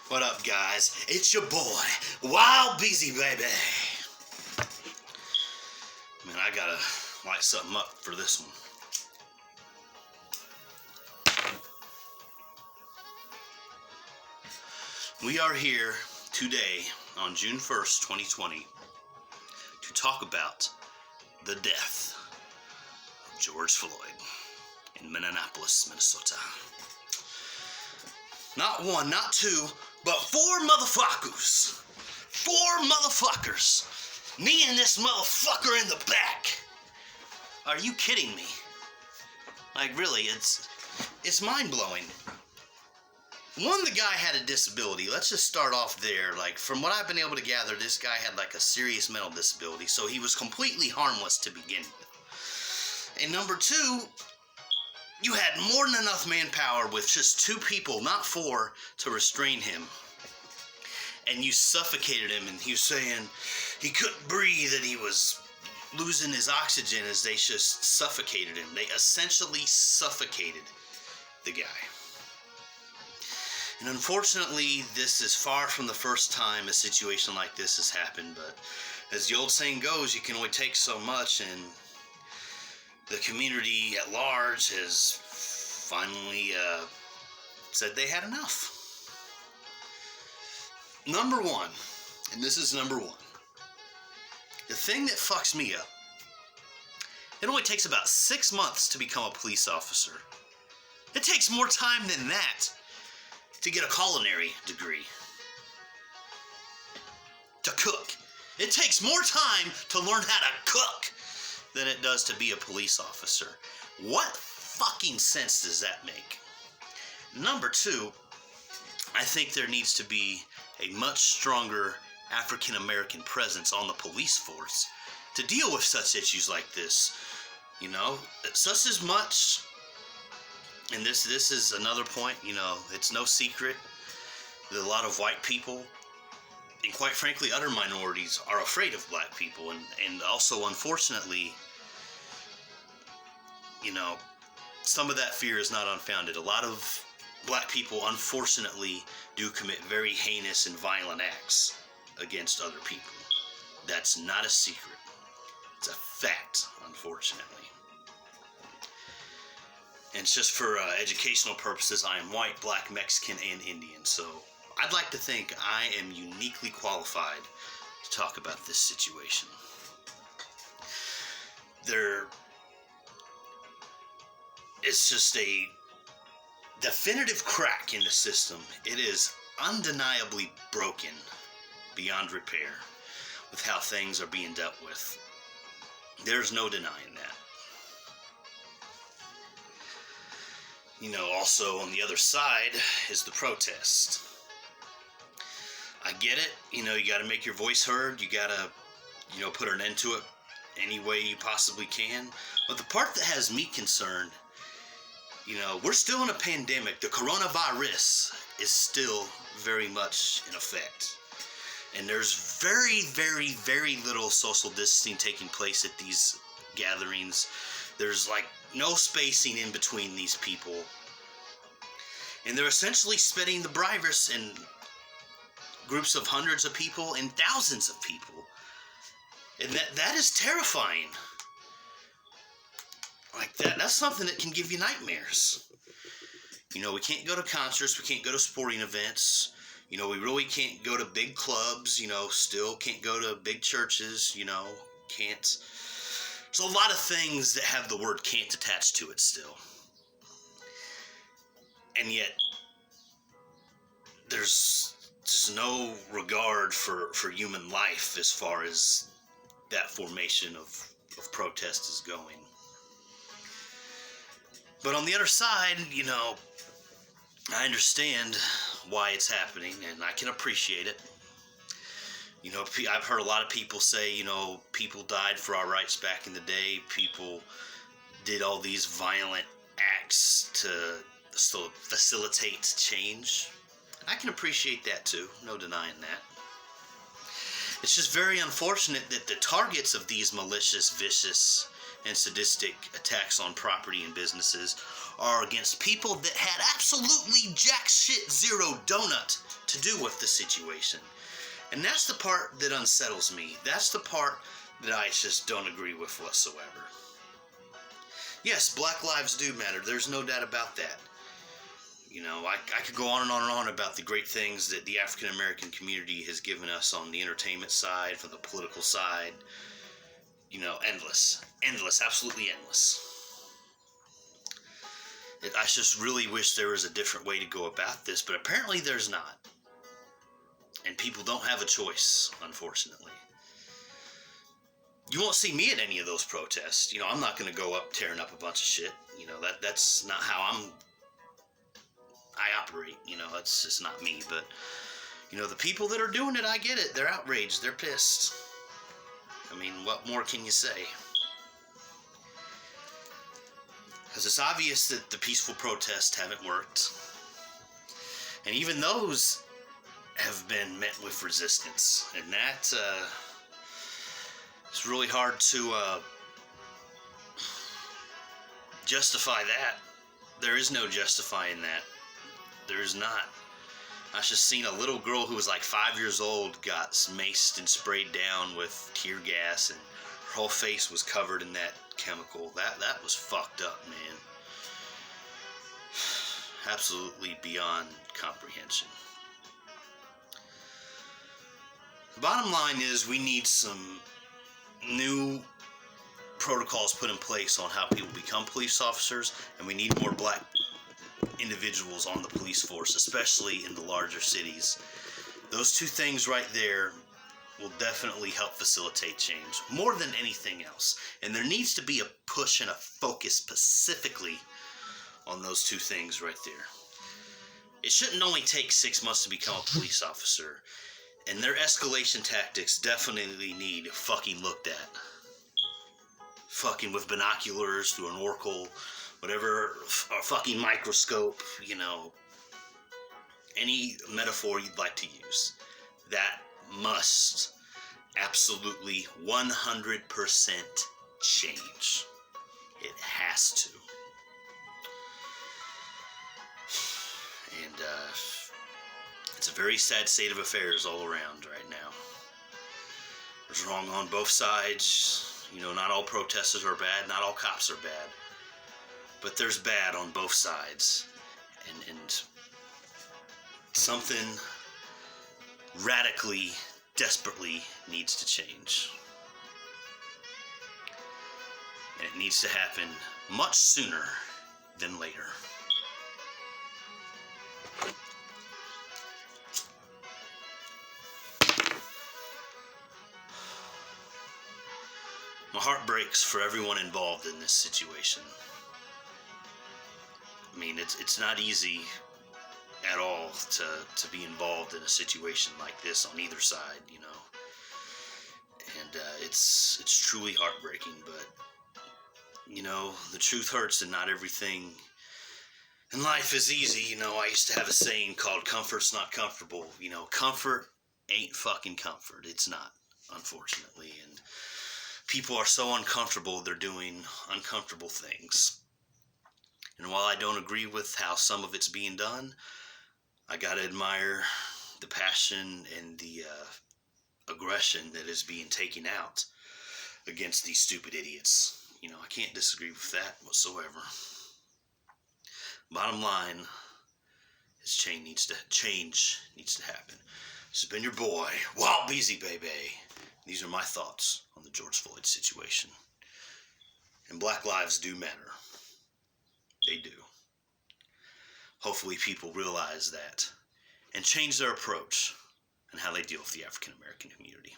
What up, guys? It's your boy, Wild Beezy, baby. Man, I gotta light something up for this one. We are here today on June 1st, 2020 to talk about the death of George Floyd in Minneapolis, Minnesota. Not one, not two, but four motherfuckers. Four motherfuckers. Me and this motherfucker in the back. Are you kidding me? Like, really, it's mind-blowing. One, the guy had a disability. Let's just start off there. Like, from what I've been able to gather, this guy had like a serious mental disability, so he was completely harmless to begin with. And number two, you had more than enough manpower with just two people, not four, to restrain him. And you suffocated him, and he was saying he couldn't breathe, and he was losing his oxygen as they just suffocated him. They essentially suffocated the guy. And unfortunately, this is far from the first time a situation like this has happened, but as the old saying goes, you can only take so much, and the community at large has finally said they had enough. Number one, and this is number one, the thing that fucks me up, it only takes about 6 months to become a police officer. It takes more time than that to get a culinary degree, to cook. It takes more time to learn how to cook than it does to be a police officer. What fucking sense does that make? Number two, I think there needs to be a much stronger African-American presence on the police force to deal with such issues like this. You know, such as much, and this is another point, you know, it's no secret that a lot of white people, and quite frankly other minorities, are afraid of black people, and also, unfortunately, you know, some of that fear is not unfounded. A lot of black people, unfortunately, do commit very heinous and violent acts against other people. That's not a secret. It's a fact, unfortunately. And it's just for educational purposes, I am white, black, Mexican, and Indian, so I'd like to think I am uniquely qualified to talk about this situation. It's just a definitive crack in the system. It is undeniably broken beyond repair with how things are being dealt with. There's no denying that. You know, also on the other side is the protest. I get it. You know, you got to make your voice heard. You got to, you know, put an end to it any way you possibly can. But the part that has me concerned, you know, we're still in a pandemic. The coronavirus is still very much in effect. And there's very, very, very little social distancing taking place at these gatherings. There's like no spacing in between these people. And they're essentially spreading the virus in groups of hundreds of people and thousands of people. And that is terrifying. Like that's something that can give you nightmares. You know, we can't go to concerts, we can't go to sporting events, you know, we really can't go to big clubs, you know, still can't go to big churches, you know, can't. There's a lot of things that have the word can't attached to it still. And yet, there's just no regard for human life as far as that formation of protest is going. But on the other side, you know, I understand why it's happening, and I can appreciate it. You know, I've heard a lot of people say, you know, people died for our rights back in the day. People did all these violent acts to facilitate change. I can appreciate that too, no denying that. It's just very unfortunate that the targets of these malicious, vicious, and sadistic attacks on property and businesses are against people that had absolutely jack shit zero donut to to do with the situation. And that's the part that unsettles me. That's the part that I just don't agree with whatsoever. Yes, Black lives do matter. There's no doubt about that. You know, I could go on and on and on about the great things that the African American community has given us on the entertainment side, from the political side. You know, endless. Endless, absolutely endless. I just really wish there was a different way to go about this, but apparently there's not. And people don't have a choice, unfortunately. You won't see me at any of those protests. You know, I'm not going to go up tearing up a bunch of shit. You know, that's not how I operate. You know, that's just not me. But, you know, the people that are doing it, I get it. They're outraged. They're pissed. I mean, what more can you say? Because it's obvious that the peaceful protests haven't worked. And even those have been met with resistance. And that, it's really hard to justify that. There is no justifying that. There is not. I just seen a little girl who was like 5 years old got maced and sprayed down with tear gas, and her whole face was covered in that chemical. That was fucked up, man. Absolutely beyond comprehension. The bottom line is we need some new protocols put in place on how people become police officers, and we need more black individuals on the police force, especially in the larger cities. Those two things right there will definitely help facilitate change more than anything else. And there needs to be a push and a focus specifically on those two things right there. It shouldn't only take 6 months to become a police officer. And their escalation tactics definitely need fucking looked at. Fucking with binoculars, through an oracle, whatever, a fucking microscope, you know. Any metaphor you'd like to use. That must absolutely 100% change. It has to. And, it's a very sad state of affairs all around right now. There's wrong on both sides. You know, not all protesters are bad, not all cops are bad. But there's bad on both sides. And something radically, desperately needs to change. And it needs to happen much sooner than later. My heart breaks for everyone involved in this situation. I mean, it's not easy at all to be involved in a situation like this on either side, you know. And it's truly heartbreaking, but, you know, the truth hurts and not everything in life is easy. You know, I used to have a saying called comfort's not comfortable. You know, comfort ain't fucking comfort. It's not, unfortunately. And people are so uncomfortable, they're doing uncomfortable things. And while I don't agree with how some of it's being done, I gotta admire the passion and the aggression that is being taken out against these stupid idiots. You know, I can't disagree with that whatsoever. Bottom line is change needs to happen. This has been your boy, Wild Beezy Baby. These are my thoughts on the George Floyd situation. And black lives do matter. They do. Hopefully people realize that and change their approach and how they deal with the African American community.